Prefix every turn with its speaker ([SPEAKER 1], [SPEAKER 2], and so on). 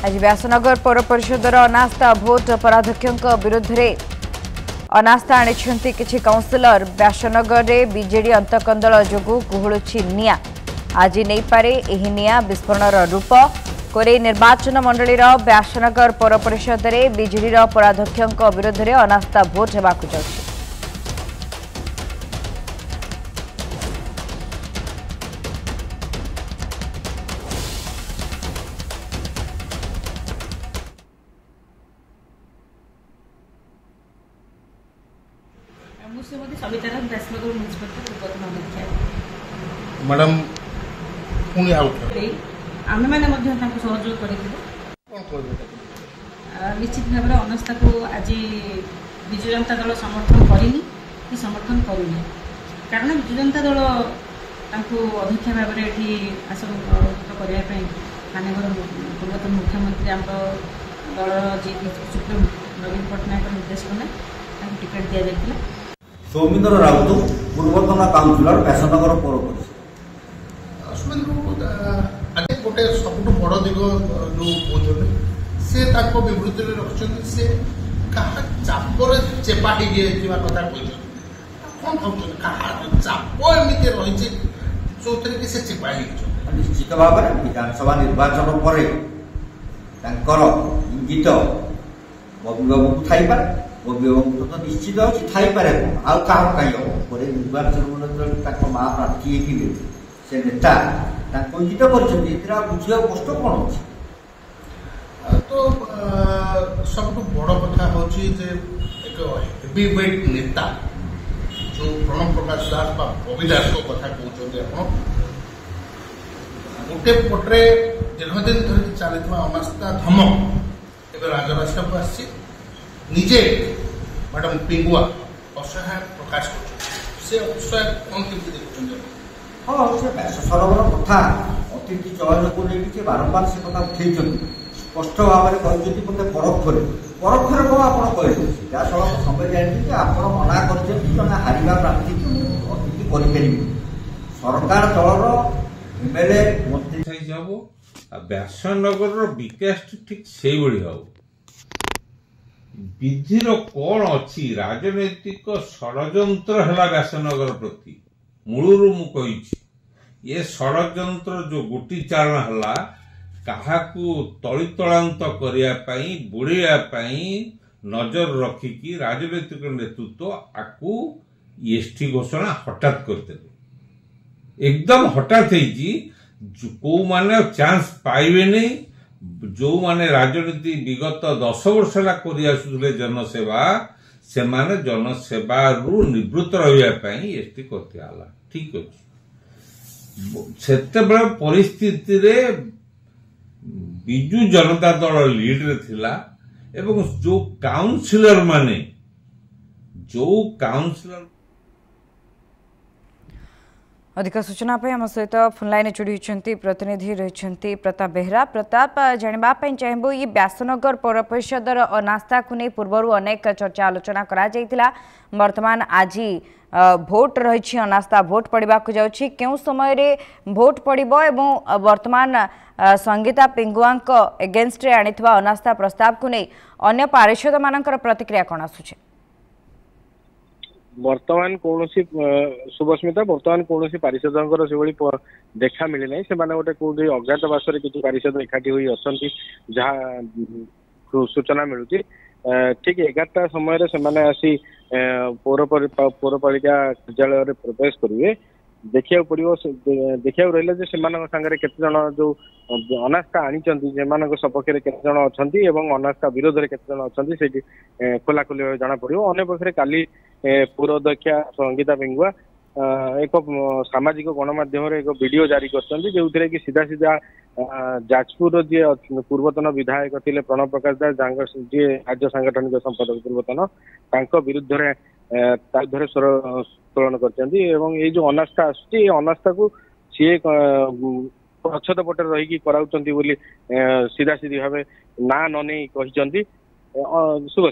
[SPEAKER 1] आज व्यासनगर पौर परिषदर अनास्था भोट पराध्यक्ष विरोध में अनास्था आनी किछि काउंसिलर। व्यासनगर में बीजेडी अंतकंदल जोगु कुहुळुछि निया। आज नहीं पारे एही निया विस्फोरण रूप। कोरे निर्वाचन मंडलीर व्यासनगर पौर परिषद में बीजेडी पराध्यक्ष विरोध में अनास्था भोट हेबाकु जाउछि।
[SPEAKER 2] मैडम पुणी
[SPEAKER 3] आम मैंने सहयोग कर निश्चित भाव में अनास्था को आज विजु जनता दल समर्थन करनी कि समर्थन करूनी। कारण विजु जनता दल अध्यक्ष भाव में ये आसन करने माननीय पूर्वतन मुख्यमंत्री आम दल जी सुप्रीम नवीन पट्टनायक निर्देश कले टिकेट दि जाता।
[SPEAKER 4] सौमिंदर राउत पूर्वतन काउंसिलर व्यासनगर पौर परिषद।
[SPEAKER 2] गोटे सब बड़ दिग जो कहते से विवृत्ति रखुच्च से क्या चापर चेपा कथा कहते कौन भाव चाप एमती रही जो कि से चेपा
[SPEAKER 4] निश्चित भाव में विधानसभा निर्वाचन पर इंगित बबी बाबू को थी बबी बाबू तो निश्चित अच्छी थीपे आउ क्या कहीं निर्वाचन माँ प्रार्थी से नेता इंगित कर बुझा कष्ट कौन अच्छी।
[SPEAKER 2] तो सब बड़ कथा हूँ एक हेवीवेट नेता जो प्रणव प्रकाश दास बबी दास को कथा कहते आप गोटे पटे दीर्घ दिन धरिक चली अनास्था धमक एवं राजरास्ता को आजे मैडम पिंगुआ असहाय प्रकाश कर कौन केमती देखते।
[SPEAKER 4] हाँ से व्यासनगर कथा अतिथि चयन को लेकिन बारंबार से कथा उठे स्पष्ट भाव में कहते मत परोक्षरे परोक्षरे कौन आप सीधासल समय जानी आप मना कर जन हारिबा प्रार्थी को अतिथि कर सरकार दलर एमएलए मंत्री
[SPEAKER 5] व्यासनगर विकास ठीक से हम विधिर कौन अच्छी राजनैतिक षड्यंत्र है व्यासनगर प्रति मूलरू मुझे ये षड्यंत्र जो गोटी चारण है क्या तलितलांत करने बुड़ाई नजर रखिकी राजनैतिक नेतृत्व आपको एसटी घोषणा हठात करते एकदम हठात हो माने चांस पाइबे नहीं जो माने राजनीति विगत 10 वर्ष कर जनसेवा से माने जनसेवा रु निवृत्त रही एसटी कर ठीक अच्छे से परिस्थिति रे बिजु जनता दल लीड रे थिला एवं जो काउंसिलर माने
[SPEAKER 1] अधिक सूचना आम सहित फोनलाइन जोड़ी होती प्रतिनिधि रही प्रताप बेहरा। प्रताप जानापी चाहबू ये व्यासनगर पौर परिषदर अनास्था को नहीं पूर्व अनेक चर्चा आलोचना करा वर्तमान आज भोट रही अनास्था भोट पड़ा जाऊँगी क्यों समय रे भोट पड़ो एवं वर्तमान संगीता पिंगुआ एगेन्स्ट रे आनी अनास्था प्रस्ताव को नहीं अन्य पार्षद मान प्रतिक्रिया कौन आसुचे।
[SPEAKER 6] वर्तमान कौन शुभस्मिता वर्तमान कौन पार्षद से देखा मिली ना से गोटे कौटी अज्ञातवास किसी पार्षद एकाठी हुई अच्छा जहाँ सूचना मिलूँ ठीक 11टा समय से आसी पौरपालिका कार्यालय प्रवेश करेंगे देखा पड़ो देखा रहा सागर केते जन जो अनास्था आनी सपक्ष केते जन अच्छा अनास्था विरोध में केते जन अच्छा खोलाखोली भाव जना पड़ो। अन्य पक्ष काली पूर्व अध्यक्षा संगीता पिंगुआ एक सामाजिक गणमाध्यम एक वीडियो जारी कर कि सीधा सीधा जाजपुर जी पूर्वतन विधायक थे प्रणव प्रकाश दास जी राज्य सांगठनिक संपादक पूर्वतन विरुद्ध में स्वर उत्तोलन कर जो अनास्था अनास्था को सी पछद पटे रही कराउछंती बोली सीधा सीधी भाव ना न नहीं कहते। शुभ